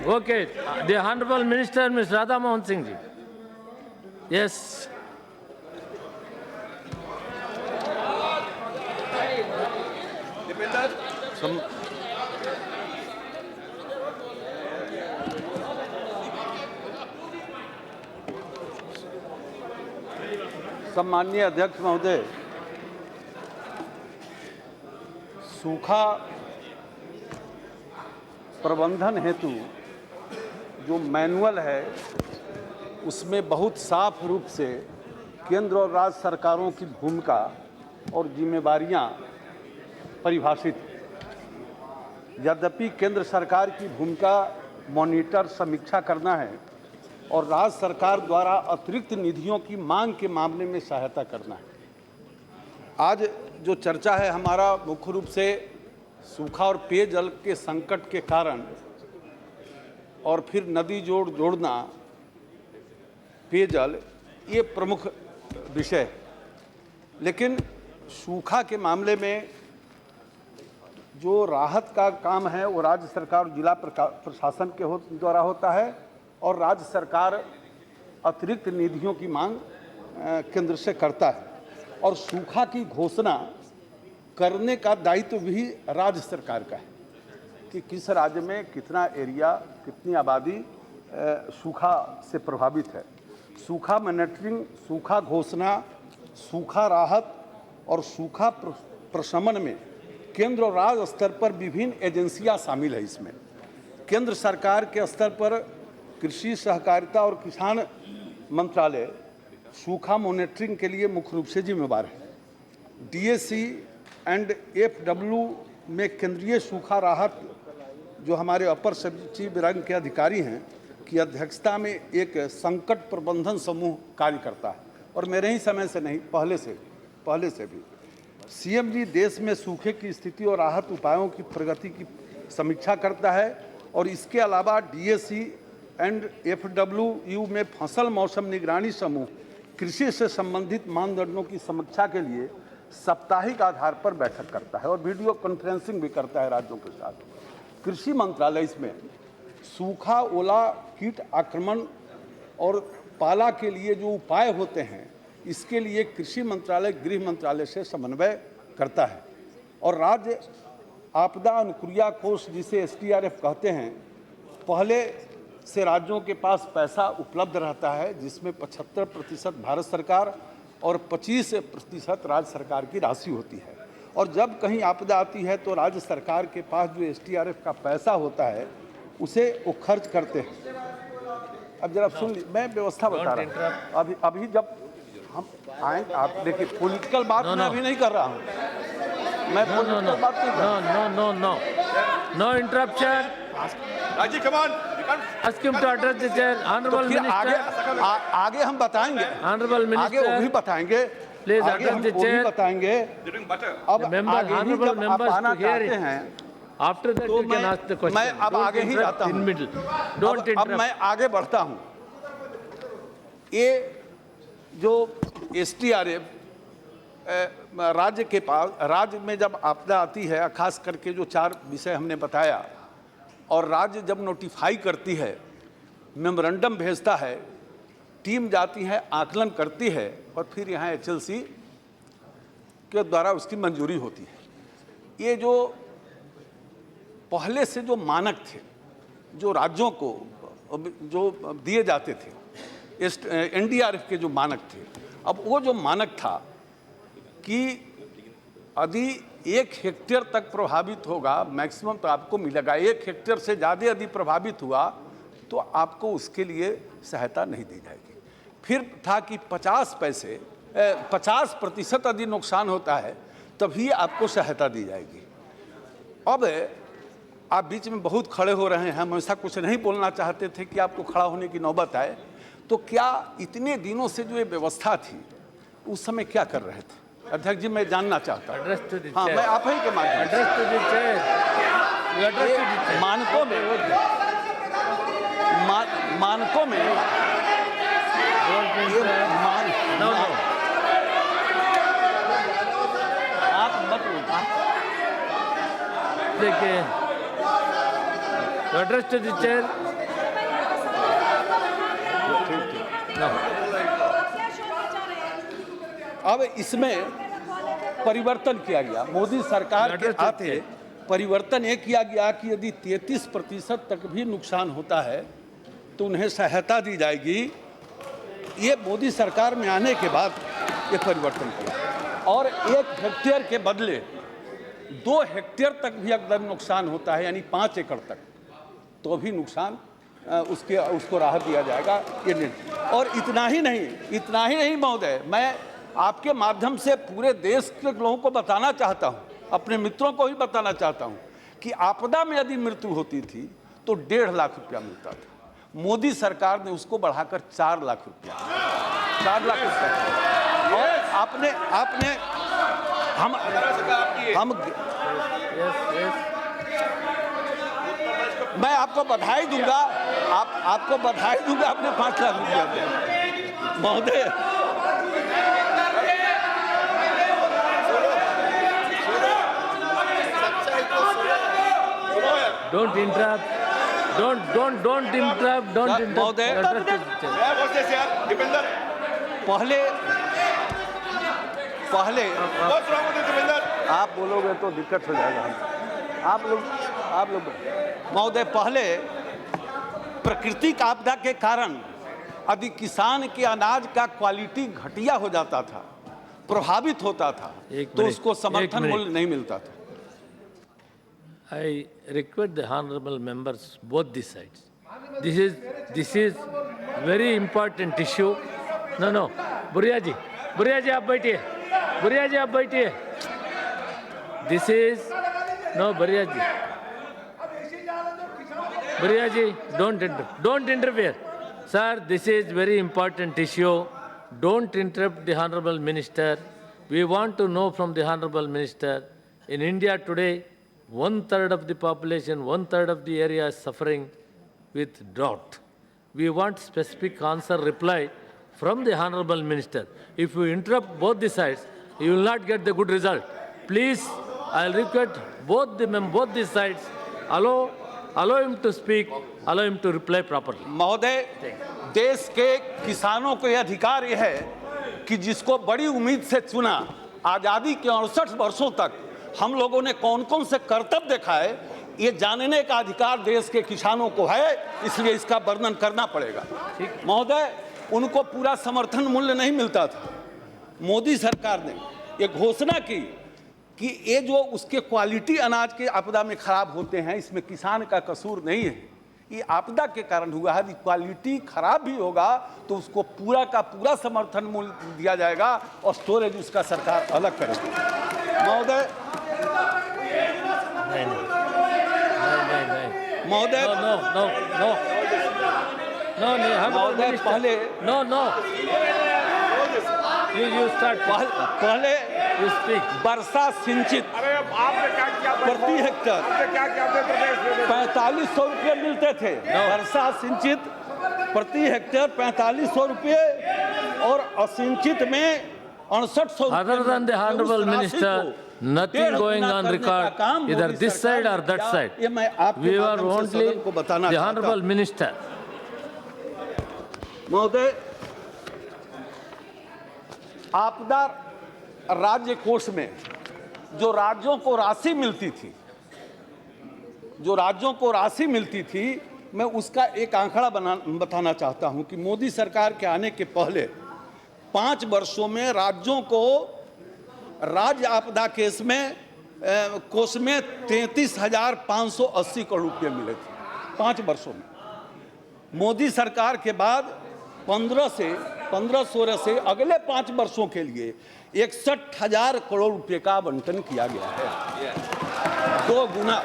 Okay, the Honorable Minister, Ms. Radha Mohan Singh ji. Yes. सम्माननीय अध्यक्ष महोदय, सूखा प्रबंधन हेतु जो मैनुअल है उसमें बहुत साफ रूप से केंद्र और राज्य सरकारों की भूमिका और जिम्मेवारियां परिभाषित हैं। यद्यपि केंद्र सरकार की भूमिका मॉनिटर समीक्षा करना है और राज्य सरकार द्वारा अतिरिक्त निधियों की मांग के मामले में सहायता करना है। आज जो चर्चा है हमारा मुख्य रूप से सूखा और पेयजल के संकट के कारण और फिर नदी जोड़ना पेयजल, ये प्रमुख विषय है। लेकिन सूखा के मामले में जो राहत का काम है वो राज्य सरकार और जिला प्रशासन के द्वारा होता है और राज्य सरकार अतिरिक्त निधियों की मांग केंद्र से करता है और सूखा की घोषणा करने का दायित्व भी राज्य सरकार का है कि किस राज्य में कितना एरिया, कितनी आबादी सूखा से प्रभावित है। सूखा मॉनिटरिंग, सूखा घोषणा, सूखा राहत और सूखा प्रशमन में केंद्र और राज्य स्तर पर विभिन्न एजेंसियां शामिल है। इसमें केंद्र सरकार के स्तर पर कृषि, सहकारिता और किसान मंत्रालय सूखा मॉनिटरिंग के लिए मुख्य रूप से जिम्मेवार है। डीएसी एंड एफडब्ल्यू में केंद्रीय सूखा राहत जो हमारे अपर सचिव रंग के अधिकारी हैं की अध्यक्षता में एक संकट प्रबंधन समूह कार्य करता है और मेरे ही समय से नहीं, पहले से भी सीएम जी देश में सूखे की स्थिति और राहत उपायों की प्रगति की समीक्षा करता है और इसके अलावा डीएसी एंड एफडब्ल्यू में फसल मौसम निगरानी समूह कृषि से संबंधित मानदंडों की समीक्षा के लिए साप्ताहिक आधार पर बैठक करता है और वीडियो कॉन्फ्रेंसिंग भी करता है राज्यों के साथ। कृषि मंत्रालय इसमें सूखा, ओला, कीट आक्रमण और पाला के लिए जो उपाय होते हैं इसके लिए कृषि मंत्रालय गृह मंत्रालय से समन्वय करता है और राज्य आपदा अनुक्रिया कोष जिसे SDRF कहते हैं, पहले से राज्यों के पास पैसा उपलब्ध रहता है जिसमें 75% भारत सरकार और 25% राज्य सरकार की राशि होती है और जब कहीं आपदा आती है तो राज्य सरकार के पास जो SDRF का पैसा होता है उसे वो खर्च करते हैं। अब जरा सुन ली, मैं व्यवस्था बता रहा हूँ। अभी जब हम आए, आप देखिए पॉलिटिकल बात मैं अभी नहीं कर रहा हूँ, मैं पॉलिटिकल बात नहीं कर रहा हूँ। No interruption. Rajiv come on Ask him to address the chair. Honorable तो फिर Minister. आगे हम बताएंगे, Honorable आगे वो भी Minister. बताएंगे, Please आगे address हम the वो भी chair. बताएंगे। अब Member, आगे ही honorable जब आप members आना to hear चाहते it. हैं After that तो you can ask the question. मैं अब Don't आगे ही interrupt जाता in हूँ। middle. Don't अब interrupt. मैं आगे बढ़ता हूँ। ये जो SDRF राज्य के पास, राज्य में जब आपदा आती है, खास करके जो 4 विषय हमने बताया, और राज्य जब नोटिफाई करती है, मेमोरेंडम भेजता है, टीम जाती है, आकलन करती है और फिर यहाँ HLC के द्वारा उसकी मंजूरी होती है। ये जो पहले से जो मानक थे जो राज्यों को जो दिए जाते थे, NDRF के जो मानक थे, अब वो जो मानक था कि यदि 1 हेक्टेयर तक प्रभावित होगा, मैक्सिमम तो आपको मिलेगा, 1 हेक्टेयर से ज़्यादा यदि प्रभावित हुआ तो आपको उसके लिए सहायता नहीं दी जाएगी। फिर था कि 50% यदि नुकसान होता है तभी आपको सहायता दी जाएगी। अब आप बीच में बहुत खड़े हो रहे हैं, हम ऐसा कुछ नहीं बोलना चाहते थे कि आपको खड़ा होने की नौबत आए, तो क्या इतने दिनों से जो ये व्यवस्था थी उस समय क्या कर रहे थे? अध्यक्ष जी, मैं जानना चाहता हूँ। हाँ, मैं आप ही के माध्यम से मानकों में आप मत देखिए, address to the chair. अब इसमें परिवर्तन किया गया, मोदी सरकार के आते परिवर्तन ये किया गया कि यदि 33% तक भी नुकसान होता है तो उन्हें सहायता दी जाएगी। ये मोदी सरकार में आने के बाद ये परिवर्तन किया, और 1 हेक्टेयर के बदले 2 हेक्टेयर तक भी अगर नुकसान होता है, यानी 5 एकड़ तक, तो भी नुकसान उसको राहत दिया जाएगा। ये निर्णय, और इतना ही नहीं महोदय, मैं आपके माध्यम से पूरे देश के लोगों को बताना चाहता हूँ, अपने मित्रों को भी बताना चाहता हूँ कि आपदा में यदि मृत्यु होती थी तो 1.5 लाख रुपया मिलता था। मोदी सरकार ने उसको बढ़ाकर 4 लाख रुपया, 4 लाख रुपया। और आपने हम मैं आपको बधाई दूंगा, आपको बधाई दूंगा, आपने 5 लाख रुपया दिया महोदय। Don't interrupt. Don't interrupt. महोदय, पहले आप बोलोगे तो दिक्कत हो जाएगा। आप लोग महोदय, पहले प्राकृतिक आपदा के कारण यदि किसान के अनाज का क्वालिटी घटिया हो जाता था, प्रभावित होता था, तो उसको समर्थन मूल्य नहीं मिलता था। I request the honorable members, both the sides. This is very important issue. No, बुरिया जी आप बैठिए, This is no बुरिया जी, don't interfere. Sir, this is very important issue. Don't interrupt the honorable minister. We want to know from the honorable minister. In India today, 1/3 of the population, 1/3 of the area is suffering with drought. We want specific answer, reply from the honorable minister. If you interrupt both the sides, you will not get the good result. Please, I'll request both the sides, allow him to speak, allow him to reply properly. महोदय, देश के किसानों को यह अधिकार यह है कि जिसको बड़ी उम्मीद से चुना, आज़ादी के 68 वर्षों तक हम लोगों ने कौन कौन से कर्तव्य दिखाए, ये जानने का अधिकार देश के किसानों को है, इसलिए इसका वर्णन करना पड़ेगा। महोदय, उनको पूरा समर्थन मूल्य नहीं मिलता था। मोदी सरकार ने ये घोषणा की कि ये जो उसके क्वालिटी अनाज के आपदा में खराब होते हैं, इसमें किसान का कसूर नहीं है, ये आपदा के कारण हुआ है। क्वालिटी खराब भी होगा तो उसको पूरा का पूरा समर्थन मूल्य दिया जाएगा और स्टोरेज उसका सरकार अलग करेगी। महोदय, महोदय, महोदय, पहले you start. पहले वर्षा सिंचित प्रति हेक्टर 4500 रुपये मिलते थे। वर्षा सिंचित प्रति हेक्टर 4500 रुपये और असिंचित में 6800। Other than the honorable minister, nothing going on record, either this side or that side. We are only the honorable minister. महोदय, आपदा राज्य कोष में जो राज्यों को राशि मिलती थी, मैं उसका एक आंकड़ा बताना चाहता हूं कि मोदी सरकार के आने के पहले 5 वर्षों में राज्यों को राज्य आपदा केस में कोष में 33,580 करोड़ रुपये मिले थे 5 वर्षों में। मोदी सरकार के बाद 15-16 से अगले 5 वर्षों के लिए 61,000 करोड़ रुपए का आवंटन किया गया है, 2 गुना।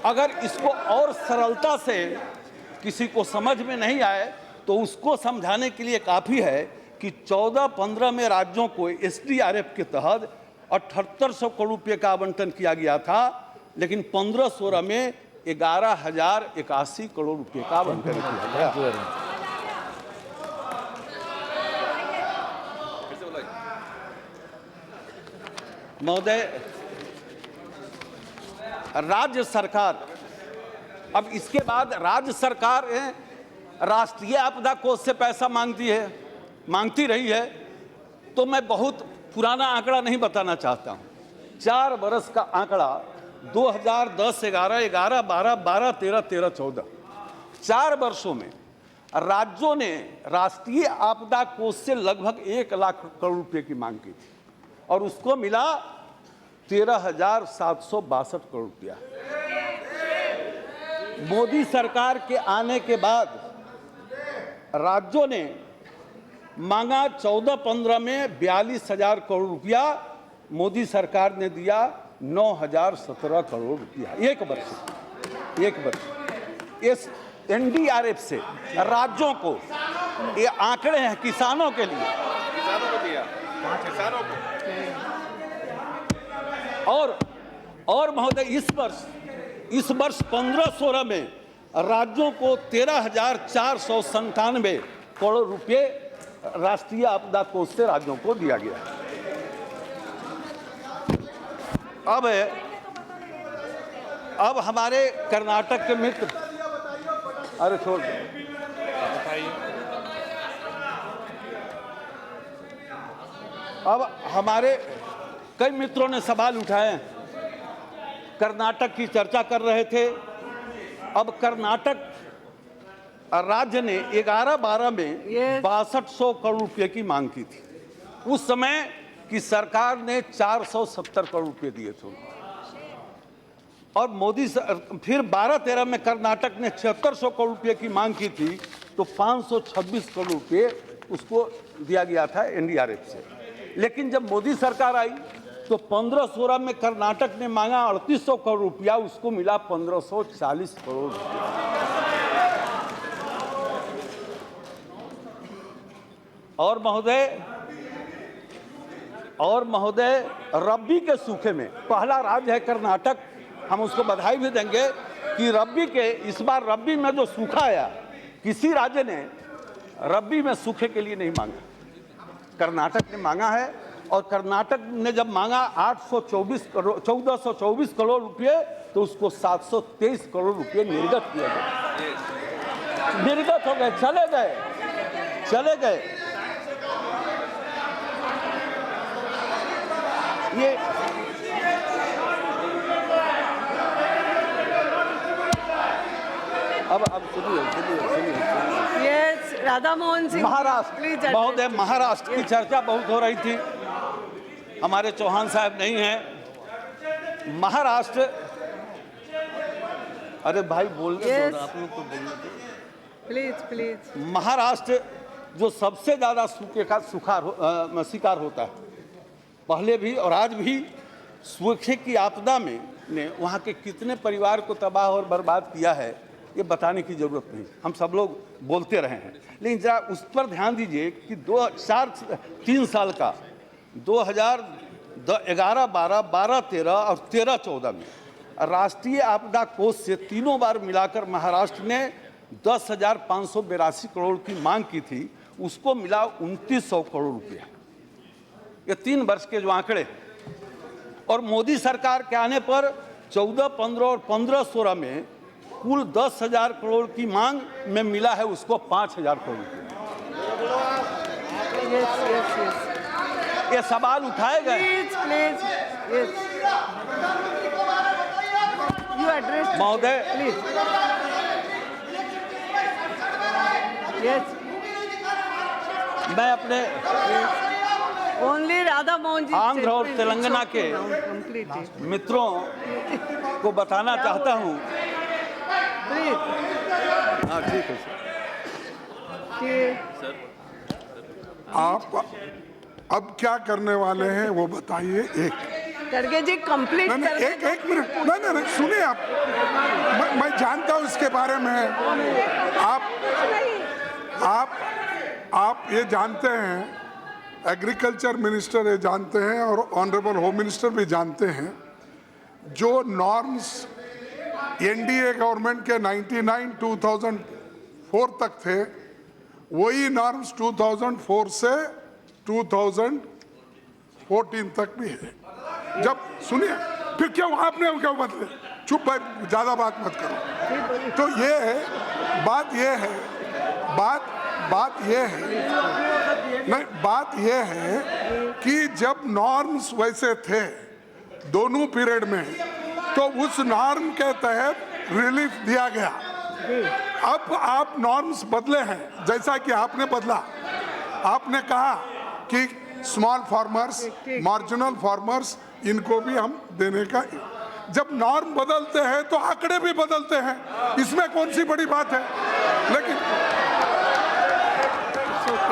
अगर इसको और सरलता से किसी को समझ में नहीं आए तो उसको समझाने के लिए काफ़ी है कि 14-15 में राज्यों को SDRF के तहत 7800 करोड़ रुपए का आवंटन किया गया था, लेकिन 15-16 में 11,081 करोड़ रुपए का आवंटन किया गया। महोदय, राज्य सरकार अब इसके बाद राज्य सरकार राष्ट्रीय आपदा कोष से पैसा मांगती रही है। तो मैं बहुत पुराना आंकड़ा नहीं बताना चाहता हूं। 4 बरस का आंकड़ा 2010, 11, 12, 12, 13, 14 4 वर्षों में राज्यों ने राष्ट्रीय आपदा कोष से लगभग 1 लाख करोड़ रुपए की मांग की थी और उसको मिला 13,762 करोड़ रुपया। मोदी सरकार के आने के बाद राज्यों ने मांगा 14-15 में 42,000 करोड़ रुपया, मोदी सरकार ने दिया 9,017 करोड़ रुपया एक वर्ष। इस एनडीआरएफ से राज्यों को, ये आंकड़े हैं किसानों के लिए, किसानों को और महोदय इस वर्ष 15-16 में राज्यों को 13,497 करोड़ रुपए राष्ट्रीय आपदा कोष से राज्यों को दिया गया। अब हमारे कर्नाटक के मित्र, अरे छोड़ अब हमारे कई मित्रों ने सवाल उठाए, कर्नाटक की चर्चा कर रहे थे। अब कर्नाटक राज्य ने 11-12 में 6200 करोड़ रुपए की मांग की थी। उस समय की सरकार ने 470 करोड़ रुपए दिए थे और फिर 12-13 में कर्नाटक ने 7600 करोड़ रुपए की मांग की थी, तो 526 करोड़ रुपए उसको दिया गया था एनडीआरएफ से। लेकिन जब मोदी सरकार आई तो 15-16 में कर्नाटक ने मांगा 3800 करोड़ रुपया, उसको मिला 1540 करोड़ रुपया। और महोदय रब्बी के सूखे में पहला राज्य है कर्नाटक। हम उसको बधाई भी देंगे कि इस बार रब्बी में जो सूखा आया, किसी राज्य ने रब्बी में सूखे के लिए नहीं मांगा, कर्नाटक ने मांगा है। और कर्नाटक ने जब मांगा 1424 करोड़ रुपए, तो उसको 723 करोड़ रुपए निर्गत किया गया, निर्गत हो गए, चले गए। ये अब सुनिए राधा मोहन सिंह, महाराष्ट्र महोदय, महाराष्ट्र की चर्चा बहुत हो रही थी। हमारे चौहान साहब नहीं हैं। महाराष्ट्र, अरे भाई बोलने दो, आप लोग को बोलने दो प्लीज। महाराष्ट्र जो सबसे ज्यादा सूखे का शिकार होता है, पहले भी और आज भी सूखे की आपदा में ने वहाँ के कितने परिवार को तबाह और बर्बाद किया है, ये बताने की जरूरत नहीं, हम सब लोग बोलते रहे हैं। लेकिन जरा उस पर ध्यान दीजिए कि 3 साल का 2011, 12, 13 और 13-14 में राष्ट्रीय आपदा कोष से तीनों बार मिलाकर महाराष्ट्र ने 10,582 करोड़ की मांग की थी, उसको मिला 2900 करोड़ रुपया। ये 3 वर्ष के जो आंकड़े, और मोदी सरकार के आने पर 14, 15 और 15-16 में कुल 10,000 करोड़ की मांग में मिला है उसको 5,000 करोड़ रुपया। ये सवाल उठाए गए। महोदय, मैं अपने ओनली राधा मोहन जी आंध्र और तेलंगाना के मित्रों को बताना चाहता हूं। हाँ ठीक है सर। आप अब क्या करने वाले हैं वो बताइए। खड़गे जी कंप्लीट एक मिनट, नहीं सुनिए आप, मैं जानता हूँ इसके बारे में। आप ये जानते हैं, एग्रीकल्चर मिनिस्टर ये जानते हैं और ऑनरेबल होम मिनिस्टर भी जानते हैं, जो नॉर्म्स एनडीए गवर्नमेंट के 2004 तक थे, वही नॉर्म्स 2004 से 2014 तक भी है। जब सुनिए, फिर क्यों आपने क्यों बदले? चुप भाई, ज्यादा बात मत करो। तो ये है बात, ये है बात ये है, नहीं बात ये है कि जब नॉर्म्स वैसे थे दोनों पीरियड में, तो उस नॉर्म के तहत रिलीफ दिया गया। अब आप नॉर्म्स बदले हैं, जैसा कि आपने बदला। आपने कहा कि स्मॉल फार्मर्स, मार्जिनल फार्मर्स, इनको भी हम देने का। जब नॉर्म बदलते हैं तो आंकड़े भी बदलते हैं, इसमें कौन सी बड़ी बात है? लेकिन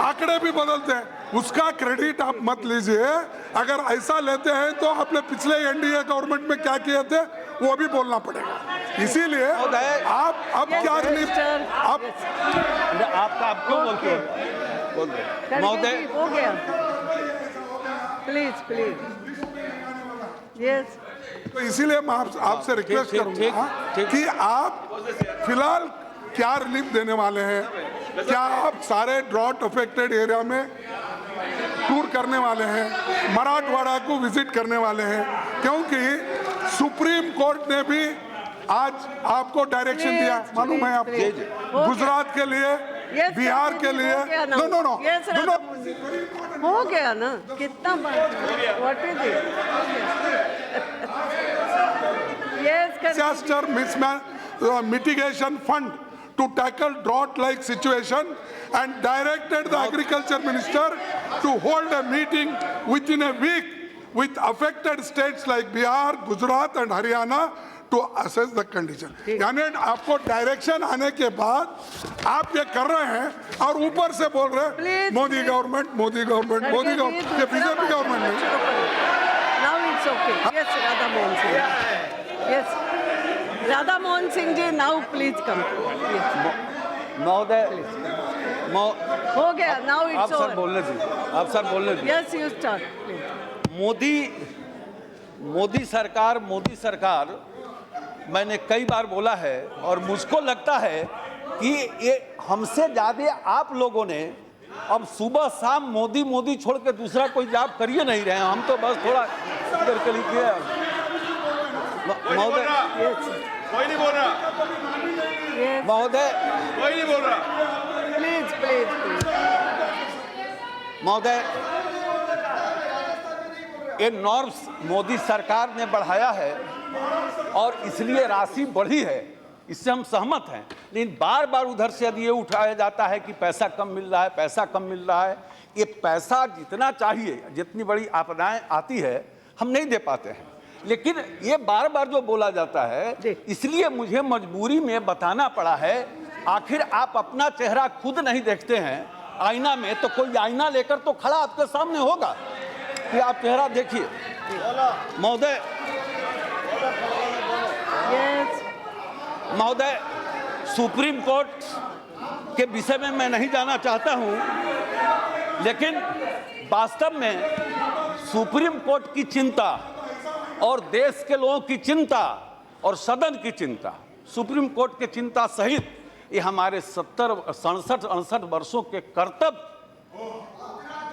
आंकड़े भी बदलते हैं, उसका क्रेडिट आप मत लीजिए। अगर ऐसा लेते हैं तो आपने पिछले एनडीए गवर्नमेंट में क्या किए थे वो भी बोलना पड़ेगा। इसीलिए आप अब क्या रिलीफ, आप क्यों बोलते हो? महोदय, हो गया। Please please. यस। तो इसीलिए मैं आपसे रिक्वेस्ट करूंगा कि आप फिलहाल क्या रिलीफ देने वाले हैं? क्या आप सारे ड्रॉट अफेक्टेड एरिया में टूर करने वाले हैं, मराठवाड़ा को विजिट करने वाले हैं? क्योंकि सुप्रीम कोर्ट ने भी आज आपको डायरेक्शन दिया, मालूम है आपको, गुजरात के लिए, बिहार के लिए। नो नो नो नो, हो गया ना, कितना what is it? Yes, disaster mitigation fund to tackle drought-like situation, and directed the agriculture minister to hold a meeting within a week with affected states like Bihar, Gujarat and Haryana to assess the condition. यानी आपको direction आने के बाद आप ये कर रहे हैं और ऊपर से बोल रहे हैं Modi government, Modi government, Modi government. ये बीजेपी गवर्नमेंट नहीं। Now it's okay. Yes, Radha Mohan Singh. Yes. Radha Mohan Singh ji, now please come. Yes. महोदय, हो गया, now आप it's सर over. बोलने दीजिए, आप सर बोलने दीजिए। Yes, you start, please. Modi सरकार मैंने कई बार बोला है, और मुझको लगता है कि ये हमसे ज़्यादा आप लोगों ने अब सुबह शाम मोदी मोदी छोड़ के दूसरा कोई जॉब करिए नहीं रहे हैं। हम तो बस थोड़ा इधर के लिए महोदय, कोई नहीं बोल रहा, Yes, महोदय, कोई नहीं बोल रहा। please, please, please. महोदय, ये नॉर्म्स मोदी सरकार ने बढ़ाया है और इसलिए राशि बढ़ी है, इससे हम सहमत हैं। लेकिन बार बार उधर से यदि ये उठाया जाता है कि पैसा कम मिल रहा है, पैसा कम मिल रहा है, ये पैसा जितना चाहिए, जितनी बड़ी आपदाएं आती है हम नहीं दे पाते हैं। लेकिन ये बार बार जो बोला जाता है, इसलिए मुझे मजबूरी में बताना पड़ा है। आखिर आप अपना चेहरा खुद नहीं देखते हैं आईना में, तो कोई आईना लेकर तो खड़ा आपके सामने होगा कि आप चेहरा देखिए। महोदय, Yes. महोदय, सुप्रीम कोर्ट के विषय में मैं नहीं जाना चाहता हूं, लेकिन वास्तव में सुप्रीम कोर्ट की चिंता और देश के लोगों की चिंता और सदन की चिंता, सुप्रीम कोर्ट की चिंता सहित ये हमारे 67-68 वर्षों के कर्तव्य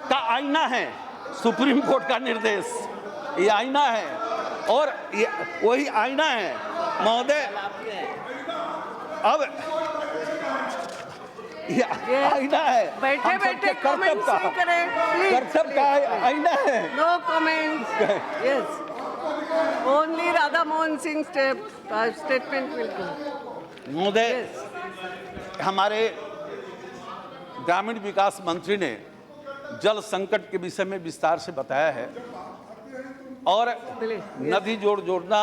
का आईना है। सुप्रीम कोर्ट का निर्देश ये आईना है, और ये वही आईना है महोदय। अब ये आईना है, बैठे बैठे कमेंट्स नहीं करें, प्लीज। कर्तव्य का आईना है। No comments. Yes, only Radha Mohan Singh statement will go. महोदय, हमारे ग्रामीण विकास मंत्री ने जल संकट के विषय में विस्तार से बताया है, और नदी जोड़ना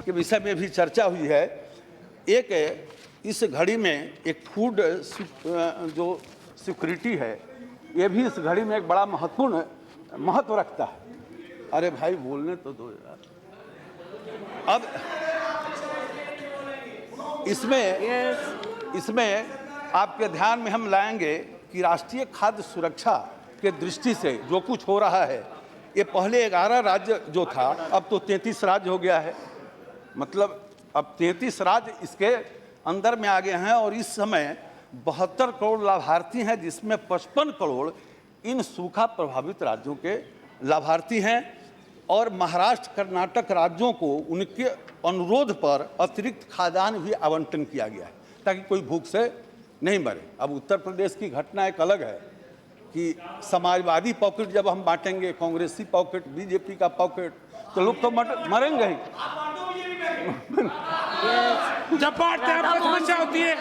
के विषय में भी चर्चा हुई है। एक इस घड़ी में एक फूड जो सिक्योरिटी है, ये भी इस घड़ी में एक बड़ा महत्वपूर्ण महत्व रखता है। अरे भाई बोलने तो दो यार। अब इसमें आपके ध्यान में हम लाएंगे कि राष्ट्रीय खाद्य सुरक्षा के दृष्टि से जो कुछ हो रहा है, ये पहले 11 राज्य जो था, अब तो 33 राज्य हो गया है। मतलब अब 33 राज्य इसके अंदर में आ गए हैं, और इस समय 72 करोड़ लाभार्थी हैं, जिसमें 55 करोड़ इन सूखा प्रभावित राज्यों के लाभार्थी हैं। और महाराष्ट्र कर्नाटक राज्यों को उनके अनुरोध पर अतिरिक्त खाद्यान्न भी आवंटन किया गया है ताकि कोई भूख से नहीं मरे। अब उत्तर प्रदेश की घटना एक अलग है कि समाजवादी पॉकेट जब हम बांटेंगे, कांग्रेसी पॉकेट, बीजेपी का पॉकेट, तो लोग तो मरेंगे ही। जब बांटते हैं आपको समस्या होती है।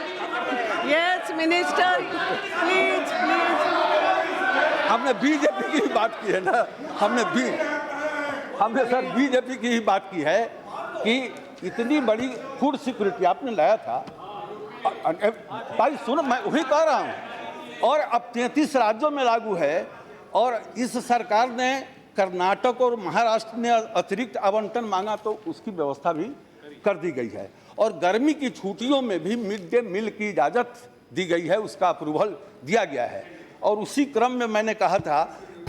Yes minister, please please. हमने बीजेपी की ही बात की है ना, हमने सर बीजेपी की ही बात की है कि इतनी बड़ी फूड सिक्योरिटी आपने लाया था। भाई सुनो, मैं वही कह रहा हूँ, और अब 33 राज्यों में लागू है, और इस सरकार ने कर्नाटक और महाराष्ट्र ने अतिरिक्त आवंटन मांगा तो उसकी व्यवस्था भी कर दी गई है, और गर्मी की छुट्टियों में भी मिड डे मील की इजाज़त दी गई है, उसका अप्रूवल दिया गया है। और उसी क्रम में मैंने कहा था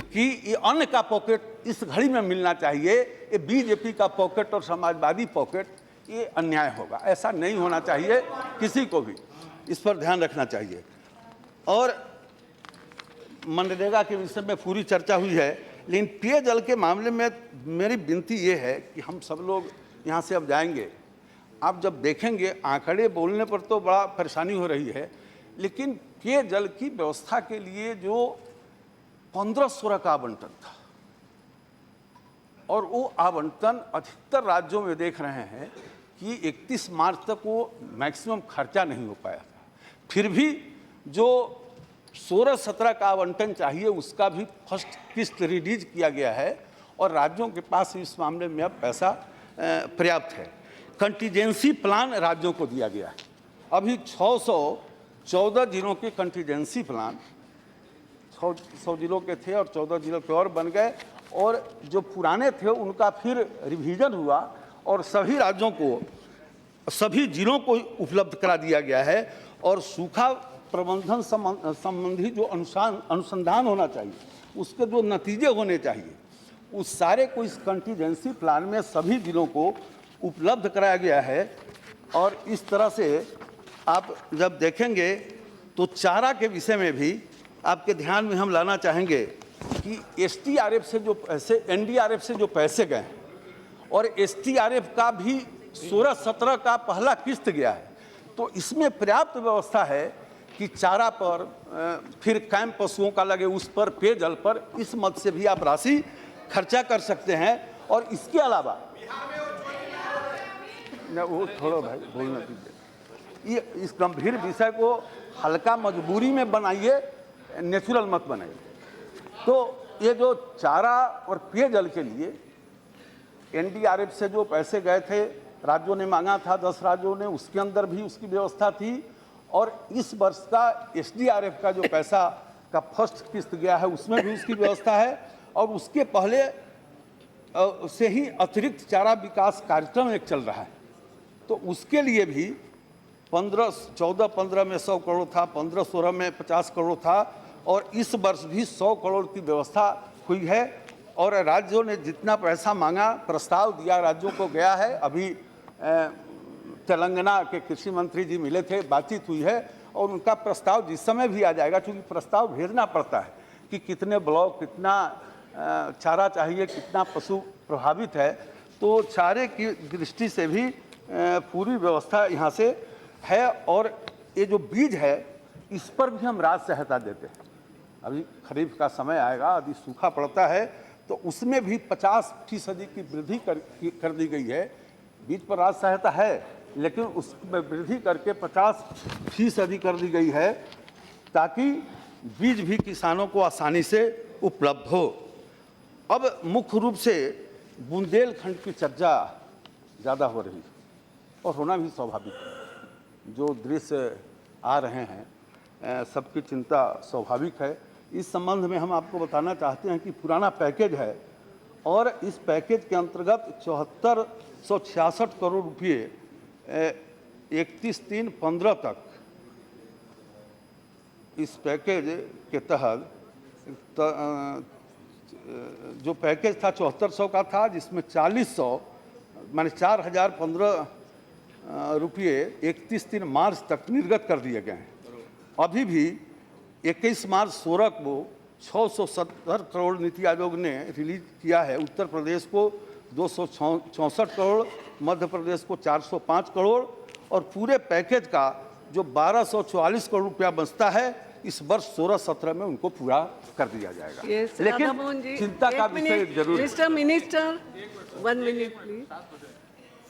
कि ये अन्न का पॉकेट इस घड़ी में मिलना चाहिए, ये बीजेपी का पॉकेट और समाजवादी पॉकेट, ये अन्याय होगा, ऐसा नहीं होना चाहिए, किसी को भी इस पर ध्यान रखना चाहिए। और मनरेगा के विषय में पूरी चर्चा हुई है, लेकिन पेयजल के मामले में मेरी विनती ये है कि हम सब लोग यहाँ से अब जाएंगे, आप जब देखेंगे आंकड़े बोलने पर तो बड़ा परेशानी हो रही है, लेकिन पेयजल की व्यवस्था के लिए जो 1500 का आवंटन था, और वो आवंटन अधिकतर राज्यों में देख रहे हैं कि 31 मार्च तक वो मैक्सिमम खर्चा नहीं हो पाया था। फिर भी जो 16-17 का आवंटन चाहिए उसका भी फर्स्ट किस्त रिलीज किया गया है, और राज्यों के पास इस मामले में अब पैसा पर्याप्त है। कंटीजेंसी प्लान राज्यों को दिया गया है, अभी 614 जिलों के कंटीजेंसी प्लान 100 जिलों के थे और 14 जिलों के और बन गए, और जो पुराने थे उनका फिर रिवीजन हुआ और सभी राज्यों को, सभी जिलों को उपलब्ध करा दिया गया है। और सूखा प्रबंधन संबंधी जो अनुसंधान होना चाहिए, उसके जो नतीजे होने चाहिए, उस सारे को इस कंटीजेंसी प्लान में सभी जिलों को उपलब्ध कराया गया है। और इस तरह से आप जब देखेंगे तो चारा के विषय में भी आपके ध्यान में हम लाना चाहेंगे कि एसटीआरएफ से जो पैसे, एनडीआरएफ से जो पैसे गए और एसटीआरएफ का भी 16-17 का पहला किस्त गया है, तो इसमें पर्याप्त व्यवस्था है कि चारा पर, फिर कैंप पशुओं का लगे उस पर, पेयजल पर, इस मद से भी आप राशि खर्चा कर सकते हैं। और इसके अलावा वो छोड़ो भाई, बोलना दीजिए, ये इस गंभीर विषय को हल्का मजबूरी में बनाइए, नेचुरल मत बनाइए। तो ये जो चारा और पेयजल के लिए एनडीआरएफ से जो पैसे गए थे, राज्यों ने मांगा था, 10 राज्यों ने, उसके अंदर भी उसकी व्यवस्था थी। और इस वर्ष का एसडीआरएफ का जो पैसा का फर्स्ट किस्त गया है उसमें भी उसकी व्यवस्था है। और उसके पहले से ही अतिरिक्त चारा विकास कार्यक्रम एक चल रहा है, तो उसके लिए भी 14-15 में 100 करोड़ था, 15-16 में 50 करोड़ था, और इस वर्ष भी 100 करोड़ की व्यवस्था हुई है। और राज्यों ने जितना पैसा मांगा, प्रस्ताव दिया राज्यों को गया है। अभी तेलंगाना के कृषि मंत्री जी मिले थे, बातचीत हुई है, और उनका प्रस्ताव जिस समय भी आ जाएगा, क्योंकि प्रस्ताव भेजना पड़ता है कि कितने ब्लॉक, कितना चारा चाहिए, कितना पशु प्रभावित है, तो चारे की दृष्टि से भी पूरी व्यवस्था यहाँ से है। और ये जो बीज है, इस पर भी हम राज्य सहायता देते हैं। अभी खरीफ का समय आएगा, अभी सूखा पड़ता है, तो उसमें भी 50% की वृद्धि कर दी गई है। बीज पर राज्य सहायता है, लेकिन उसमें वृद्धि करके 50% कर दी गई है, ताकि बीज भी किसानों को आसानी से उपलब्ध हो। अब मुख्य रूप से बुंदेलखंड की चर्चा ज़्यादा हो रही है, और होना भी स्वाभाविक है। जो दृश्य आ रहे हैं, सबकी चिंता स्वाभाविक है। इस संबंध में हम आपको बताना चाहते हैं कि पुराना पैकेज है, और इस पैकेज के अंतर्गत 7466 करोड़ रुपये 31/3/15 तक इस पैकेज के तहत जो पैकेज था 7400 का था, जिसमें 4400 माने 4015 रुपये 31 मार्च तक निर्गत कर दिए गए हैं। अभी भी 21 मार्च 16 को 670 करोड़ नीति आयोग ने रिलीज किया है। उत्तर प्रदेश को 264 करोड़, मध्य प्रदेश को 405 करोड़ और पूरे पैकेज का जो 1244 करोड़ रुपया बचता है इस वर्ष 16-17 में उनको पूरा कर दिया जाएगा। Yes, राधा मोहन जी, चिंता का एक विषय मिनट, जरूर है। Mister minister 1 minute please.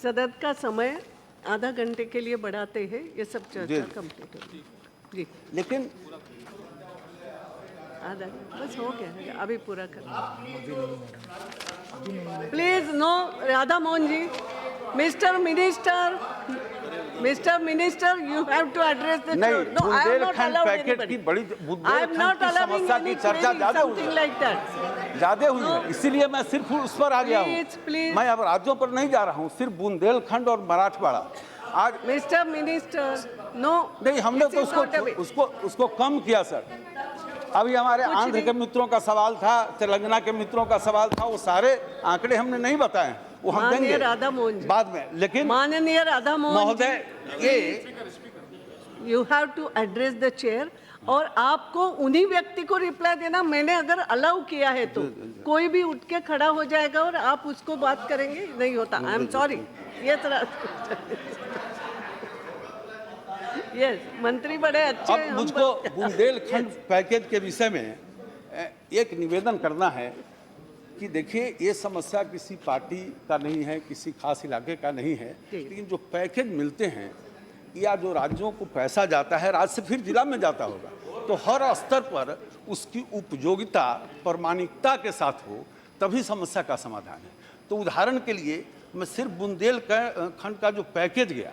सदन का समय आधा घंटे के लिए बढ़ाते हैं, ये सब चर्चा कंप्लीट होगी जी। लेकिन आधा बस हो गया, अभी पूरा कर please. No Radha Mohan ji, mister minister you have to address the नहीं, no I am not Bundelkhand allowed packet की बड़ी आई एम बुंदेलखंड नॉट की अलाउइंग समस्या की चर्चा ज्यादा हुई समथिंग लाइक दैट। ज्यादा हुई है, इसीलिए मैं सिर्फ उस पर आ गया Please, हूँ। please. मैं अब राज्यों पर नहीं जा रहा हूँ, सिर्फ बुंदेलखंड और मराठवाड़ा। आज मिस्टर मिनिस्टर नो नहीं, हमने तो उसको कम किया सर। अभी हमारे आंध्र के मित्रों का सवाल था, तेलंगाना के मित्रों का सवाल था, वो सारे आंकड़े हमने नहीं बताए, वो हम माननीय देंगे राधा मोहन जी बाद में। लेकिन माननीय राधा मोहन महोदय ये you have to address the chair और आपको उन्हीं व्यक्ति को रिप्लाई देना। मैंने अगर अलाउ किया है तो कोई भी उठ के खड़ा हो जाएगा और आप उसको बात करेंगे, नहीं होता। I am sorry. ये तरह यस, मंत्री बड़े अच्छे हैं। अब मुझको बुंदेलखंड पैकेज के विषय में एक निवेदन करना है कि देखिए, ये समस्या किसी पार्टी का नहीं है, किसी खास इलाके का नहीं है, लेकिन जो पैकेज मिलते हैं या जो राज्यों को पैसा जाता है, राज्य से फिर जिला में जाता होगा, तो हर स्तर पर उसकी उपयोगिता प्रामाणिकता के साथ हो, तभी समस्या का समाधान है। तो उदाहरण के लिए मैं सिर्फ बुंदेलखंड का जो पैकेज गया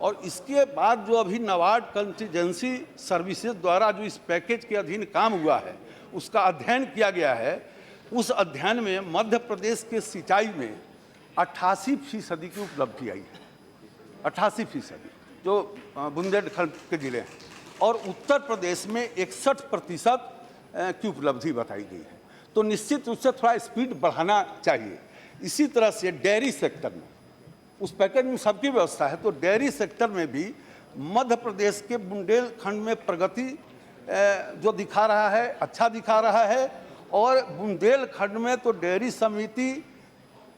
और इसके बाद जो अभी नाबार्ड कंटीजेंसी सर्विसेज द्वारा जो इस पैकेज के अधीन काम हुआ है उसका अध्ययन किया गया है। उस अध्ययन में मध्य प्रदेश के सिंचाई में 88% की उपलब्धि आई है, 88% जो बुंदेलखंड के जिले हैं, और उत्तर प्रदेश में 61% की उपलब्धि बताई गई है। तो निश्चित रूप से थोड़ा स्पीड बढ़ाना चाहिए। इसी तरह से डेयरी सेक्टर में उस पैकेज में सबकी व्यवस्था है, तो डेयरी सेक्टर में भी मध्य प्रदेश के बुंदेलखंड में प्रगति जो दिखा रहा है, अच्छा दिखा रहा है। और बुंदेलखंड में तो डेयरी समिति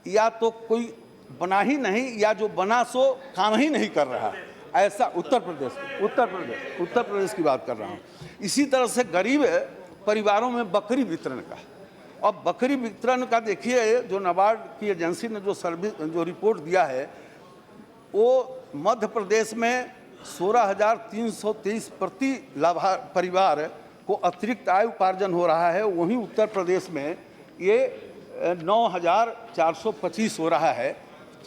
या तो कोई बना ही नहीं या जो बना सो काम ही नहीं कर रहा, ऐसा उत्तर प्रदेश की बात कर रहा हूँ। इसी तरह से गरीब परिवारों में बकरी वितरण का, अब बकरी वितरण का देखिए, जो नाबार्ड की एजेंसी ने जो रिपोर्ट दिया है, वो मध्य प्रदेश में 16,323 प्रति परिवार को अतिरिक्त आय उपार्जन हो रहा है, वहीं उत्तर प्रदेश में ये 9,425 हो रहा है।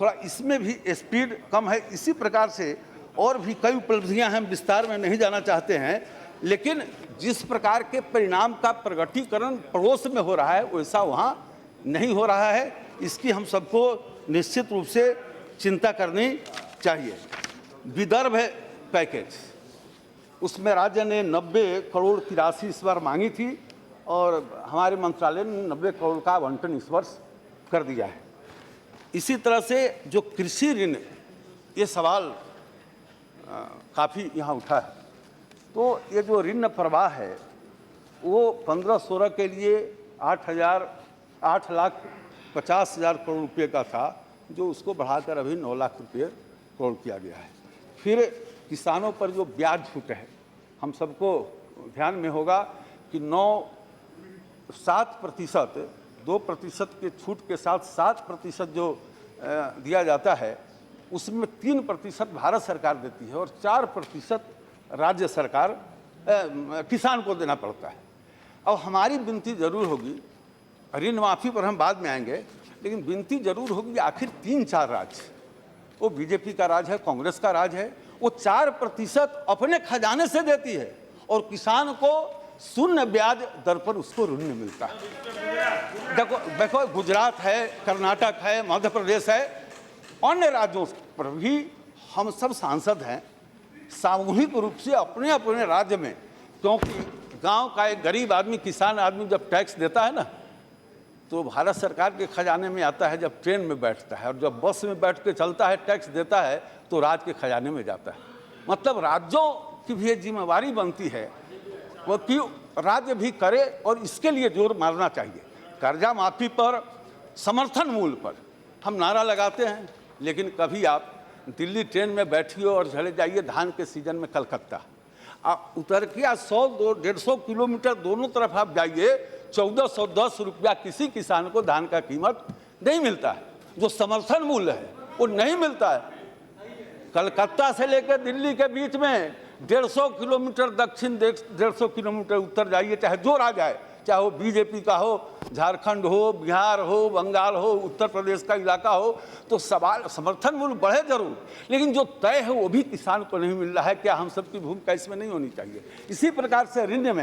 थोड़ा इसमें भी स्पीड कम है। इसी प्रकार से और भी कई उपलब्धियां हम विस्तार में नहीं जाना चाहते हैं, लेकिन जिस प्रकार के परिणाम का प्रगटीकरण पड़ोस में हो रहा है वैसा वहाँ नहीं हो रहा है। इसकी हम सबको निश्चित रूप से चिंता करनी चाहिए। विदर्भ पैकेज, उसमें राज्य ने 90 करोड़ की राशि इस बार मांगी थी और हमारे मंत्रालय ने 90 करोड़ का आवंटन इस वर्ष कर दिया है। इसी तरह से जो कृषि ऋण, ये सवाल काफ़ी यहाँ उठा है, तो ये जो ऋण प्रवाह है वो 15-16 के लिए 8,50,000 करोड़ रुपए का था, जो उसको बढ़ाकर अभी 9 लाख करोड़ किया गया है। फिर किसानों पर जो ब्याज छूट है, हम सबको ध्यान में होगा कि 7%, 2% के छूट के साथ 7% जो दिया जाता है, उसमें 3% भारत सरकार देती है और 4% राज्य सरकार किसान को देना पड़ता है। अब हमारी विनती जरूर होगी, ऋण माफ़ी पर हम बाद में आएंगे, लेकिन विनती जरूर होगी कि आखिर 3-4 राज्य, वो बीजेपी का राज है, कांग्रेस का राज है, वो 4% अपने खजाने से देती है और किसान को शून्य ब्याज दर पर उसको ऋण मिलता है। देखो गुजरात है, कर्नाटक है, मध्य प्रदेश है, अन्य राज्यों पर भी हम सब सांसद हैं, सामूहिक रूप से अपने अपने राज्य में, क्योंकि गांव का एक गरीब आदमी, किसान आदमी जब टैक्स देता है ना, तो भारत सरकार के खजाने में आता है जब ट्रेन में बैठता है, और जब बस में बैठ के चलता है टैक्स देता है तो राज्य के खजाने में जाता है। मतलब राज्यों की भी ये जिम्मेवारी बनती है वो कि राज्य भी करे और इसके लिए जोर मारना चाहिए। कर्जा माफी पर समर्थन मूल्य पर हम नारा लगाते हैं, लेकिन कभी आप दिल्ली ट्रेन में बैठिए और चले जाइए धान के सीजन में कलकत्ता, आप उतर के 100-150 किलोमीटर दोनों तरफ आप जाइए, 1410 रुपया किसी किसान को धान का कीमत नहीं मिलता है। जो समर्थन मूल्य है वो नहीं मिलता है। कलकत्ता से लेकर दिल्ली के बीच में 150 किलोमीटर दक्षिण, 150 किलोमीटर उत्तर जाइए, चाहे जो राज आए, चाहे वो बीजेपी का हो, झारखंड हो, बिहार हो, बंगाल हो, उत्तर प्रदेश का इलाका हो, तो सवाल समर्थन मूल्य बढ़े जरूर, लेकिन जो तय है वो भी किसान को नहीं मिल रहा है। क्या हम सबकी भूमिका इसमें नहीं होनी चाहिए? इसी प्रकार से ऋण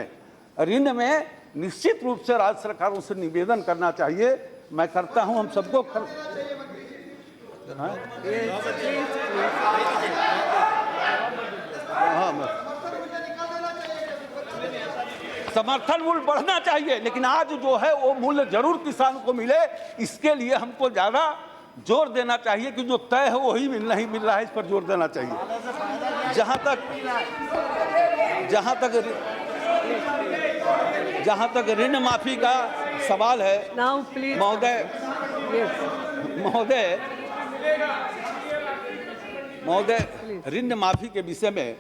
में निश्चित रूप से राज्य सरकारों से निवेदन करना चाहिए। मैं करता हूं, हम सबको समर्थन मूल्य बढ़ना चाहिए, लेकिन आज जो है वो मूल्य जरूर किसान को मिले। इसके लिए हमको ज्यादा जोर देना चाहिए कि जो तय है वही नहीं मिल रहा है, इस पर जोर देना चाहिए। जहां तक ऋण माफी का सवाल है, महोदय ऋण माफी के विषय में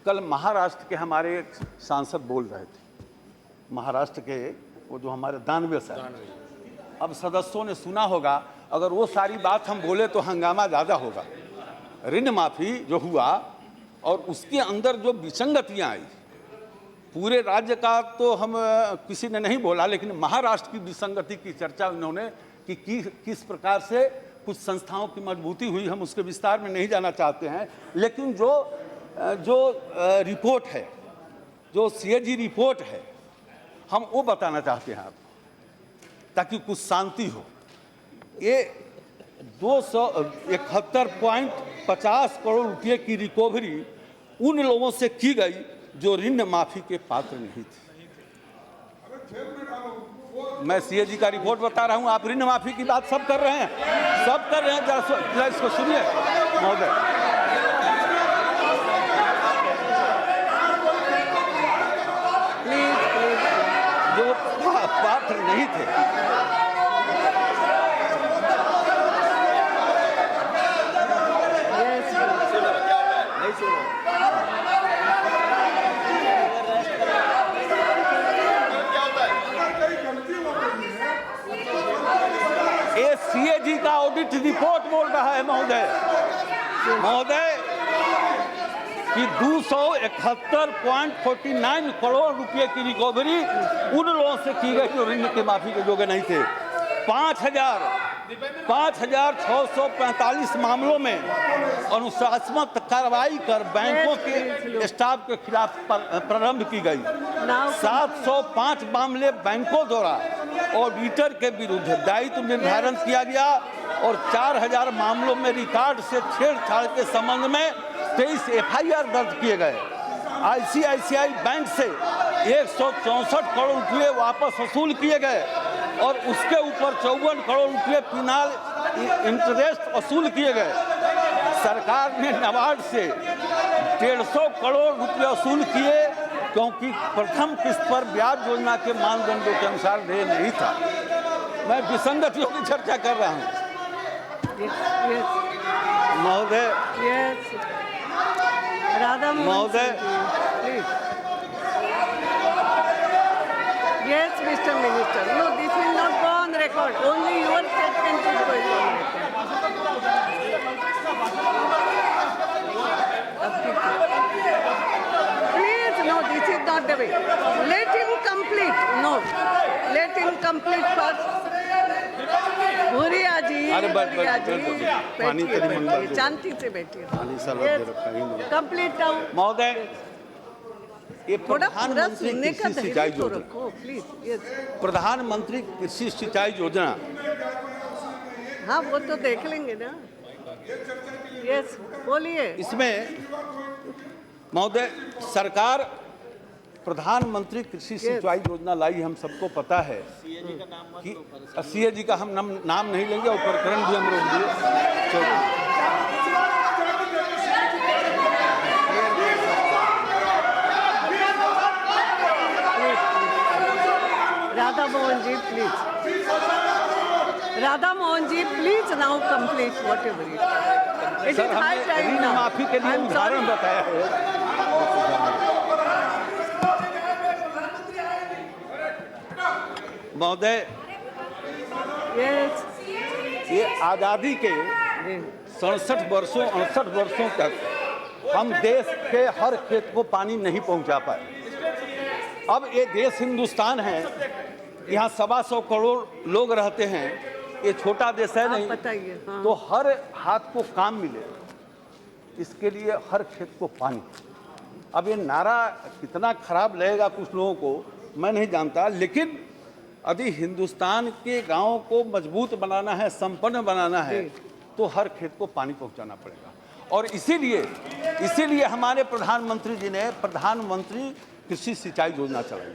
कल महाराष्ट्र के हमारे एक सांसद बोल रहे थे, महाराष्ट्र के वो जो हमारे दानवे साहब। अब सदस्यों ने सुना होगा, अगर वो सारी बात हम बोले तो हंगामा ज़्यादा होगा। ऋण माफी जो हुआ और उसके अंदर जो विसंगतियां आई, पूरे राज्य का तो हम किसी ने नहीं बोला, लेकिन महाराष्ट्र की विसंगति की चर्चा उन्होंने कि किस प्रकार से कुछ संस्थाओं की मजबूती हुई, हम उसके विस्तार में नहीं जाना चाहते हैं। लेकिन जो रिपोर्ट है, जो CAG रिपोर्ट है, हम वो बताना चाहते हैं आपको, ताकि कुछ शांति हो। ये 271.50 करोड़ रुपए की रिकवरी उन लोगों से की गई जो ऋण माफी के पात्र नहीं थे। मैं CAG का रिपोर्ट बता रहा हूं, आप ऋण माफी की बात सब कर रहे हैं, जरा इसको सुनिए महोदय। जो पात्र नहीं थे, ये CAG का ऑडिट रिपोर्ट बोल रहा है महोदय कि 271.49 करोड़ रुपए की रिकवरी उन लोगों से की गई जो ऋण की माफी के योग्य नहीं थे। 5,645 मामलों में अनुशासनात्मक कार्रवाई कर बैंकों के स्टाफ के खिलाफ प्रारंभ की गई। 705 मामले बैंकों द्वारा ऑडिटर के विरुद्ध दायित्व निर्धारण किया गया और 4,000 मामलों में रिकॉर्ड से छेड़छाड़ के संबंध में 23 FIR दर्ज किए गए। ICICI बैंक से 164 करोड़ रुपये वापस वसूल किए गए और उसके ऊपर 54 करोड़ रुपये पिनाल इंटरेस्ट वसूल किए गए। सरकार ने नाबार्ड से 150 करोड़ रुपये वसूल किए, क्योंकि प्रथम किस्त पर ब्याज योजना के मानदंडों के अनुसार देय नहीं था। मैं विसंगतियों की चर्चा कर रहा हूँ महोदय। महोदय, Yes, Mr. Minister. No, this will not go on record. Only your statement is going on record. Please, no, this is not the way. Let him complete. No, let him complete first. Bhuria जी, बैठिए, शांति से बैठिए। Complete down महोदय, ये थोड़ा पूरा प्रधानमंत्री सुनने का कृषि सिंचाई धैर्य तो योजना, रखो प्लीज। यस, प्रधानमंत्री कृषि सिंचाई योजना, हाँ वो तो देख लेंगे ना। यस, बोलिए। इसमें महोदय सरकार प्रधानमंत्री कृषि सिंचाई योजना लाई, हम सबको पता है कि CAG का हम नाम नहीं लेंगे और प्रकरण भी हम रोक दिए। Mohan ji, please. Radha Mohan ji, please now complete whatever you have. It is sir, high हमने time ऋण now. माफी के लिए I'm उदाहरण sorry. बताया है। महोदय, Yes. ये आज़ादी के 67 वर्षों 68 वर्षों तक हम देश के हर खेत को पानी नहीं पहुंचा पाए। अब ये देश हिंदुस्तान है, यहाँ 125 करोड़ लोग रहते हैं, ये छोटा देश है आप नहीं, बताइए, हाँ। तो हर हाथ को काम मिले, इसके लिए हर खेत को पानी। अब ये नारा कितना खराब लगेगा कुछ लोगों को मैं नहीं जानता, लेकिन यदि हिंदुस्तान के गांवों को मजबूत बनाना है, संपन्न बनाना है, तो हर खेत को पानी पहुंचाना पड़ेगा। और इसीलिए हमारे प्रधानमंत्री जी ने प्रधानमंत्री कृषि सिंचाई योजना चलाई।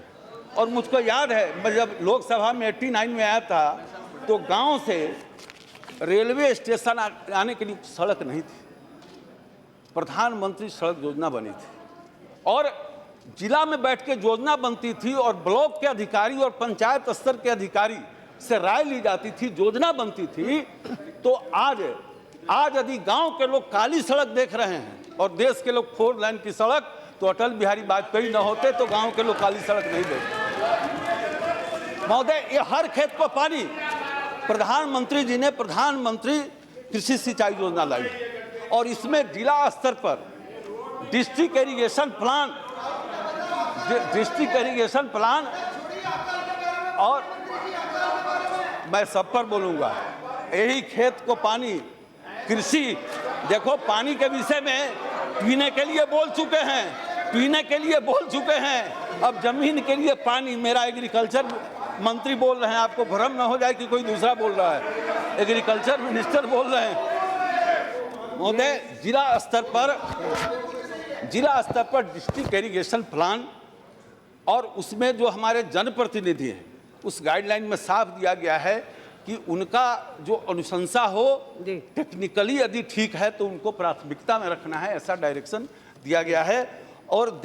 और मुझको याद है, मैं जब लोकसभा में 89 में आया था, तो गांव से रेलवे स्टेशन आने के लिए सड़क नहीं थी। प्रधानमंत्री सड़क योजना बनी थी और जिला में बैठ के योजना बनती थी और ब्लॉक के अधिकारी और पंचायत स्तर के अधिकारी से राय ली जाती थी, योजना बनती थी। तो आज यदि गांव के लोग काली सड़क देख रहे हैं और देश के लोग 4 लाइन की सड़क, तो अटल बिहारी वाजपेयी न होते तो गांव के लोग काली सड़क नहीं देखते। महोदय, ये हर खेत को पानी प्रधानमंत्री जी ने प्रधानमंत्री कृषि सिंचाई योजना लाई और इसमें जिला स्तर पर डिस्ट्रिक्ट इरिगेशन प्लान और मैं सब पर बोलूँगा, यही खेत को पानी, कृषि, देखो पानी के विषय में पीने के लिए बोल चुके हैं, अब जमीन के लिए पानी। मेरा एग्रीकल्चर मंत्री बोल रहे हैं, आपको भ्रम न हो जाए कि कोई दूसरा बोल रहा है, एग्रीकल्चर मिनिस्टर बोल रहे हैं। महोदय, जिला स्तर पर डिस्ट्रिक्ट इरिगेशन प्लान और उसमें जो हमारे जनप्रतिनिधि हैं, उस गाइडलाइन में साफ दिया गया है कि उनका जो अनुशंसा हो, टेक्निकली यदि ठीक है तो उनको प्राथमिकता में रखना है, ऐसा डायरेक्शन दिया गया है। और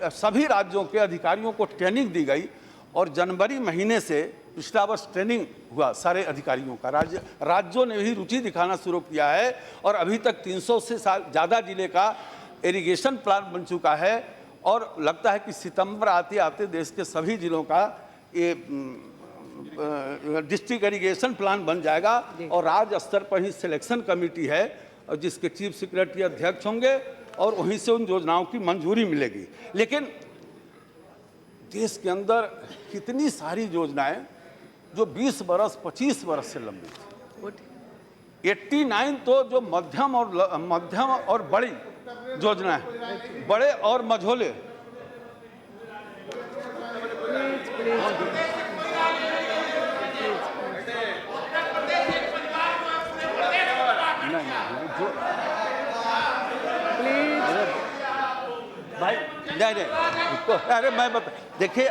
सभी राज्यों के अधिकारियों को ट्रेनिंग दी गई और जनवरी महीने से पिछला वर्ष ट्रेनिंग हुआ सारे अधिकारियों का। राज्यों ने भी रुचि दिखाना शुरू किया है और अभी तक 300 से ज़्यादा जिले का इरिगेशन प्लान बन चुका है और लगता है कि सितंबर आते आते देश के सभी जिलों का ये डिस्ट्रिक्ट इरिगेशन प्लान बन जाएगा। और राज्य स्तर पर ही सिलेक्शन कमेटी है और जिसके चीफ सेक्रेटरी अध्यक्ष होंगे और वहीं से उन योजनाओं की मंजूरी मिलेगी। लेकिन देश के अंदर कितनी सारी योजनाएं जो 20 बरस 25 बरस से लंबी थी। 89 तो जो मध्यम और बड़ी योजना है, बड़े और मझोले। भाई नहीं, अरे मैं बता, देखिए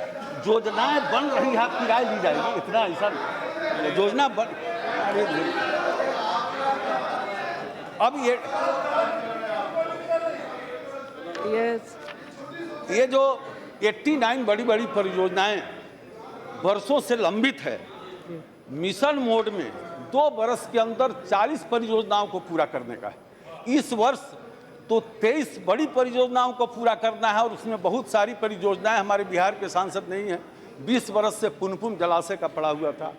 योजनाएं बन रही है, आपकी राय ली जाएगी, इतना ऐसा योजना बन। अब ये जो 89 बड़ी बड़ी परियोजनाएं वर्षों से लंबित है, मिशन मोड में 2 बरस के अंदर 40 परियोजनाओं को पूरा करने का है। इस वर्ष तो 23 बड़ी परियोजनाओं को पूरा करना है और उसमें बहुत सारी परियोजनाएं हमारे बिहार के सांसद नहीं हैं। 20 बरस से पुनपुन जलाशय का पड़ा हुआ था।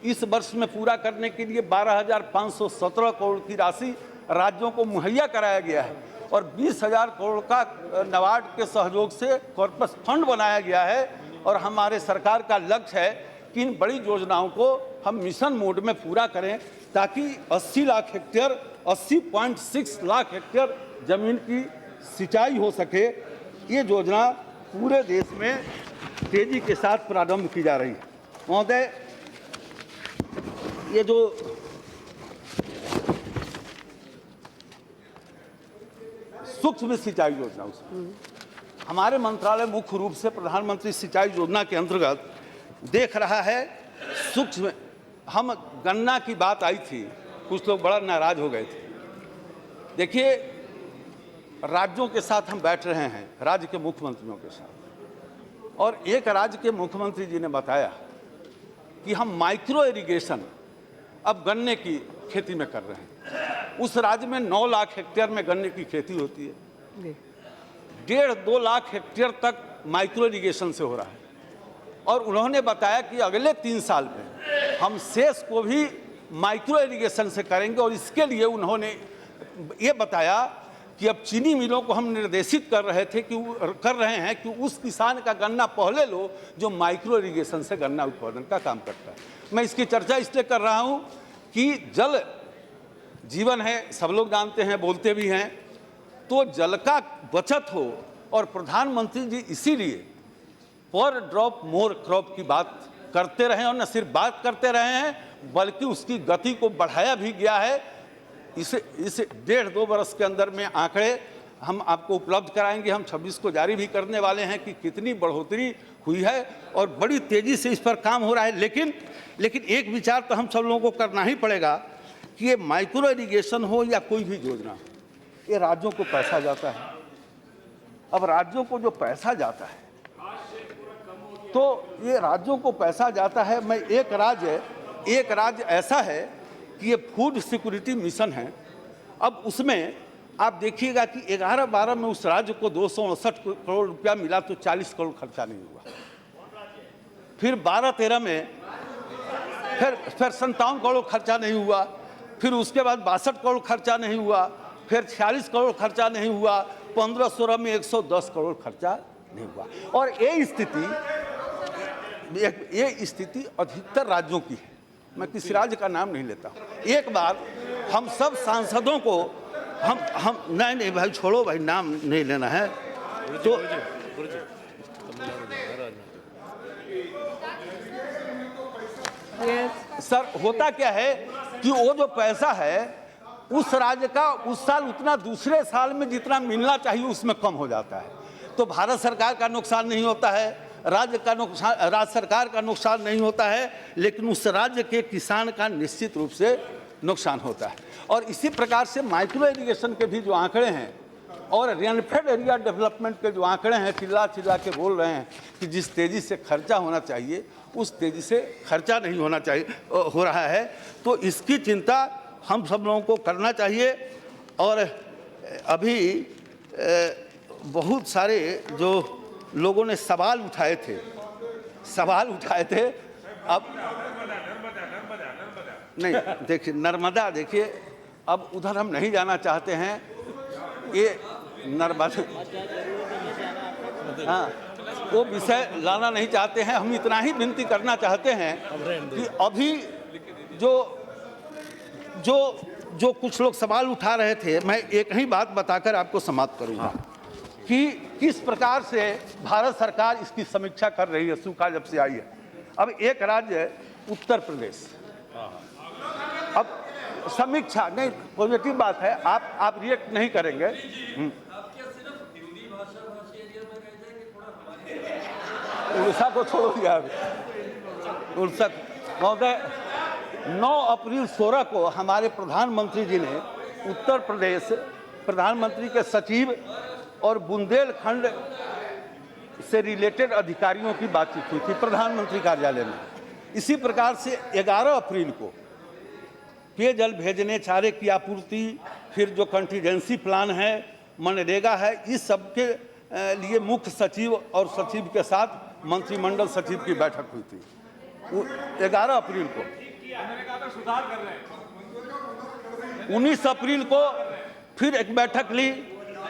इस वर्ष में पूरा करने के लिए 12,517 करोड़ की राशि राज्यों को मुहैया कराया गया है और 20,000 करोड़ का नाबार्ड के सहयोग से कॉर्पस फंड बनाया गया है। और हमारे सरकार का लक्ष्य है कि इन बड़ी योजनाओं को हम मिशन मोड में पूरा करें ताकि 80 लाख हेक्टेयर 80.6 लाख हेक्टेयर जमीन की सिंचाई हो सके। ये योजना पूरे देश में तेजी के साथ प्रारंभ की जा रही है। महोदय, ये जो सूक्ष्म सिंचाई योजना, हमारे मंत्रालय मुख्य रूप से प्रधानमंत्री सिंचाई योजना के अंतर्गत देख रहा है सूक्ष्म। हम गन्ना की बात आई थी, कुछ लोग बड़ा नाराज हो गए थे। देखिए, राज्यों के साथ हम बैठ रहे हैं, राज्य के मुख्यमंत्रियों के साथ, और एक राज्य के मुख्यमंत्री जी ने बताया कि हम माइक्रो इरिगेशन अब गन्ने की खेती में कर रहे हैं। उस राज्य में 9 लाख हेक्टेयर में गन्ने की खेती होती है, जी 1.5-2 लाख हेक्टेयर तक माइक्रो इरिगेशन से हो रहा है। और उन्होंने बताया कि अगले 3 साल में हम शेष को भी माइक्रो इरिगेशन से करेंगे। और इसके लिए उन्होंने ये बताया कि अब चीनी मिलों को हम निर्देशित कर रहे हैं कि उस किसान का गन्ना पहले लो जो माइक्रो इरिगेशन से गन्ना उत्पादन का काम करता है। मैं इसकी चर्चा इसलिए कर रहा हूँ कि जल जीवन है, सब लोग जानते हैं, बोलते भी हैं, तो जल का बचत हो। और प्रधानमंत्री जी इसीलिए पर ड्रॉप मोर क्रॉप की बात करते रहे, और न सिर्फ बात करते रहे हैं बल्कि उसकी गति को बढ़ाया भी गया है। इस 1.5-2 वर्ष के अंदर में आंकड़े हम आपको उपलब्ध कराएंगे। हम 26 को जारी भी करने वाले हैं कि कितनी बढ़ोतरी हुई है और बड़ी तेज़ी से इस पर काम हो रहा है। लेकिन एक विचार तो हम सब लोगों को करना ही पड़ेगा कि ये माइक्रो इरिगेशन हो या कोई भी योजना, ये राज्यों को पैसा जाता है। अब राज्यों को जो पैसा जाता है, तो ये राज्यों को पैसा जाता है। मैं एक राज्य ऐसा है कि ये फूड सिक्योरिटी मिशन है। अब उसमें आप देखिएगा कि 11-12 में उस राज्य को 269 करोड़ रुपया मिला, तो 40 करोड़ खर्चा नहीं हुआ। फिर 12-13 में फिर 57 करोड़ खर्चा नहीं हुआ। फिर उसके बाद 62 करोड़ खर्चा नहीं हुआ। फिर 46 करोड़ खर्चा नहीं हुआ। 15-16 में 110 करोड़ खर्चा नहीं हुआ। और ये स्थिति अधिकतर राज्यों की है। मैं किसी राज्य का नाम नहीं लेता। एक बार हम सब सांसदों को हम नहीं भाई छोड़ो भाई, नाम नहीं लेना है। तो सर होता क्या है कि वो जो पैसा है उस राज्य का उस साल उतना दूसरे साल में जितना मिलना चाहिए उसमें कम हो जाता है। तो भारत सरकार का नुकसान नहीं होता है, राज्य सरकार का नुकसान नहीं होता है, लेकिन उस राज्य के किसान का निश्चित रूप से नुकसान होता है। और इसी प्रकार से माइक्रो इरिगेशन के भी जो आंकड़े हैं और रेनफेड एरिया डेवलपमेंट के जो आंकड़े हैं, चिल्ला के बोल रहे हैं कि जिस तेज़ी से खर्चा होना चाहिए उस तेज़ी से खर्चा नहीं होना चाहिए हो रहा है। तो इसकी चिंता हम सब लोगों को करना चाहिए। और अभी बहुत सारे जो लोगों ने सवाल उठाए थे अब नहीं देखिए नर्मदा, देखिए अब उधर हम नहीं जाना चाहते हैं। ये नर्मदा, हाँ, वो विषय लाना नहीं चाहते हैं। हम इतना ही विनती करना चाहते हैं कि अभी जो कुछ लोग सवाल उठा रहे थे, मैं एक ही बात बताकर आपको समाप्त करूंगा कि किस प्रकार से भारत सरकार इसकी समीक्षा कर रही है सूखा जब से आई है। अब एक राज्य उत्तर प्रदेश, अब समीक्षा नहीं, पॉजिटिव बात है, आप रिएक्ट नहीं करेंगे। उड़ीसा को छोड़ो यार, उड़ीसा महोदय 9 अप्रैल 16 को हमारे प्रधानमंत्री जी ने उत्तर प्रदेश प्रधानमंत्री के सचिव और बुंदेलखंड से रिलेटेड अधिकारियों की बातचीत हुई थी प्रधानमंत्री कार्यालय में। इसी प्रकार से 11 अप्रैल को पेयजल भेजने, चारे की आपूर्ति, फिर जो कंटीजेंसी प्लान है, मनरेगा है, इस सब के लिए मुख्य सचिव और सचिव के साथ मंत्रिमंडल सचिव की बैठक हुई थी 11 अप्रैल को। 19 अप्रैल को फिर एक बैठक ली।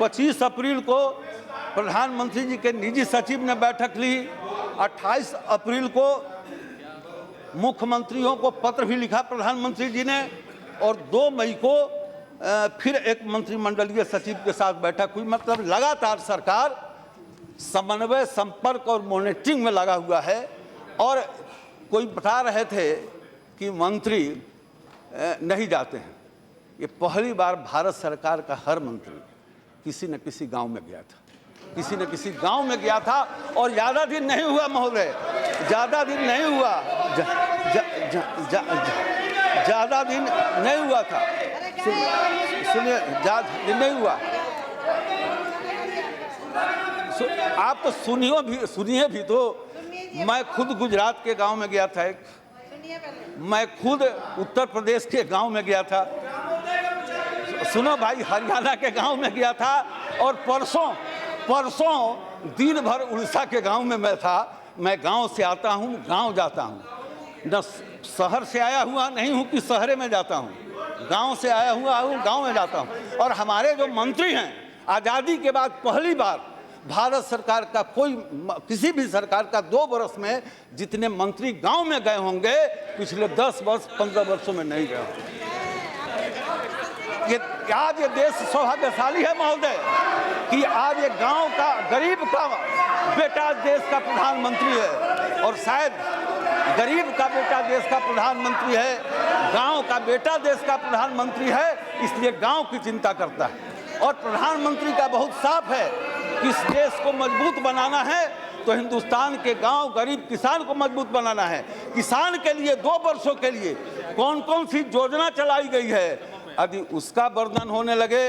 25 अप्रैल को प्रधानमंत्री जी के निजी सचिव ने बैठक ली। 28 अप्रैल को मुख्यमंत्रियों को पत्र भी लिखा प्रधानमंत्री जी ने। और 2 मई को फिर एक मंत्रिमंडलीय सचिव के साथ बैठक हुई। मतलब लगातार सरकार समन्वय, संपर्क और मॉनिटरिंग में लगा हुआ है। और कोई बता रहे थे कि मंत्री नहीं जाते हैं। ये पहली बार भारत सरकार का हर मंत्री किसी न किसी गांव में गया था, किसी न किसी गांव में गया था। और ज़्यादा दिन नहीं हुआ महोदय, ज़्यादा दिन नहीं हुआ, ज़्यादा दिन नहीं हुआ था। सुनिए, ज़्यादा दिन नहीं हुआ। आप तो सुनिए भी तो। मैं खुद गुजरात के गांव में गया था, एक मैं खुद उत्तर प्रदेश के गांव में गया था, सुनो भाई, हरियाणा के गांव में गया था, और परसों दिन भर उड़ीसा के गांव में मैं था। मैं गांव से आता हूं, गांव जाता हूं, न शहर से आया हुआ नहीं हूं कि शहरे में जाता हूं, गांव से आया हुआ हूं, गांव में जाता हूं। और हमारे जो मंत्री हैं, आज़ादी के बाद पहली बार भारत सरकार का किसी भी सरकार का 2 वर्ष में जितने मंत्री गांव में गए होंगे, पिछले 10 वर्ष 15 वर्षों में नहीं गए। आज ये देश सौभाग्यशाली है महोदय कि आज ये गांव का गरीब का बेटा देश का प्रधानमंत्री है, और शायद गरीब का बेटा देश का प्रधानमंत्री है, गांव का बेटा देश का प्रधानमंत्री है, इसलिए गांव की चिंता करता है। और प्रधानमंत्री का बहुत साफ है कि इस देश को मजबूत बनाना है तो हिंदुस्तान के गांव गरीब किसान को मजबूत बनाना है। किसान के लिए 2 वर्षों के लिए कौन कौन सी योजना चलाई गई है, यदि उसका वर्णन होने लगे,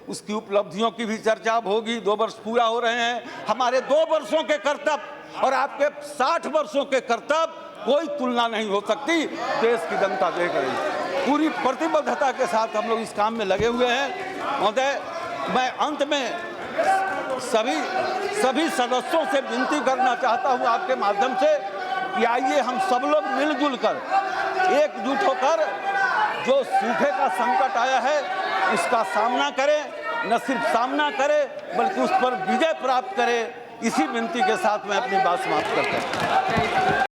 उसकी उपलब्धियों की भी चर्चा होगी। 2 वर्ष पूरा हो रहे हैं, हमारे 2 वर्षों के कर्तव्य और आपके 60 वर्षों के कर्तव्य कोई तुलना नहीं हो सकती। देश की जनता देख रही है, पूरी प्रतिबद्धता के साथ हम लोग इस काम में लगे हुए हैं। महोदय, मैं अंत में सभी सदस्यों से विनती करना चाहता हूं आपके माध्यम से कि आइए हम सब लोग मिलजुल कर एकजुट होकर जो सूखे का संकट आया है उसका सामना करें, न सिर्फ सामना करें बल्कि उस पर विजय प्राप्त करें। इसी विनती के साथ मैं अपनी बात समाप्त करता हूं।